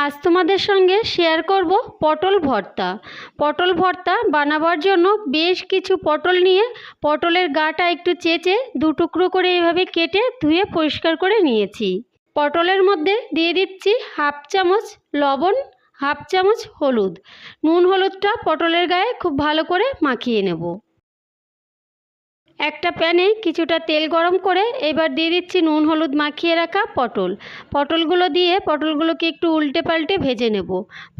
আজ তোমাদের সঙ্গে শেয়ার করব পটল ভর্তা। পটল ভর্তা বানাবার জন্য বেশ কিছু পটল নিয়ে পটলের গাটা একটু চেঁচে দু টুকরো করে এভাবে কেটে ধুয়ে পরিষ্কার করে নিয়েছি। পটলের মধ্যে দিয়ে দিচ্ছি হাফ চামচ লবণ, হাফ চামচ হলুদ। নুন হলুদটা পটলের গায়ে খুব ভালো করে মাখিয়ে নেব। একটা প্যানে কিছুটা তেল গরম করে এবার দিয়ে দিচ্ছি নুন হলুদ মাখিয়ে রাখা পটলগুলো দিয়ে পটলগুলোকে একটু উল্টে পাল্টে ভেজে নেব।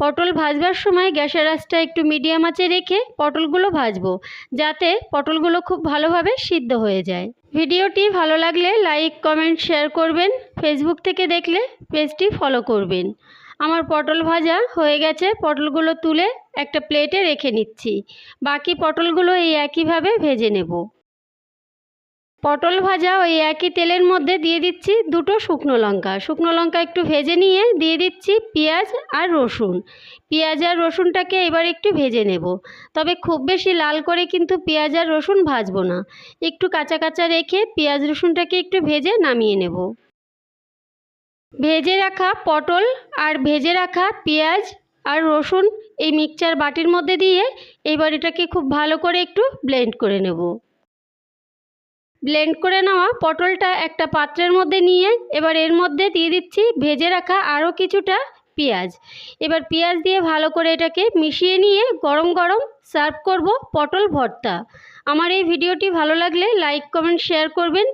পটল ভাজবার সময় গ্যাসের আঁচটা একটু মিডিয়াম আঁচে রেখে পটলগুলো ভাজবো, যাতে পটলগুলো খুব ভালোভাবে সিদ্ধ হয়ে যায়। ভিডিওটি ভালো লাগলে লাইক কমেন্ট শেয়ার করবেন। ফেসবুক থেকে দেখলে পেজটি ফলো করবেন। আমার পটল ভাজা হয়ে গেছে, পটলগুলো তুলে একটা প্লেটে রেখে নিচ্ছি। বাকি পটলগুলো এই একইভাবে ভেজে নেব। পটল ভাজা ওই একই তেলের মধ্যে দিয়ে দিচ্ছি দুটো শুকনো লঙ্কা একটু ভেজে নিয়ে দিয়ে দিচ্ছি পেঁয়াজ আর রসুন। পেঁয়াজ আর রসুনটাকে এবার একটু ভেজে নেব, তবে খুব বেশি লাল করে কিন্তু পেঁয়াজ আর রসুন ভাজবো না, একটু কাঁচা কাঁচা রেখে পেঁয়াজ রসুনটাকে একটু ভেজে নামিয়ে নেব। ভেজে রাখা পটল আর ভেজে রাখা পেঁয়াজ আর রসুন এই মিক্সচার বাটির মধ্যে দিয়ে এবার এটাকে খুব ভালো করে একটু ব্লেন্ড করে নেব। ব্লেন্ড করে নেওয়া পটলটা একটা পাত্রের মধ্যে নিয়ে এবার এর মধ্যে দিয়ে দিচ্ছি ভেজে রাখা আরও কিছুটা পেঁয়াজ। এবার পেঁয়াজ দিয়ে ভালো করে এটাকে মিশিয়ে নিয়ে গরম গরম সার্ভ করব পটল ভর্তা। আমার এই ভিডিওটি ভালো লাগলে লাইক কমেন্ট শেয়ার করবেন।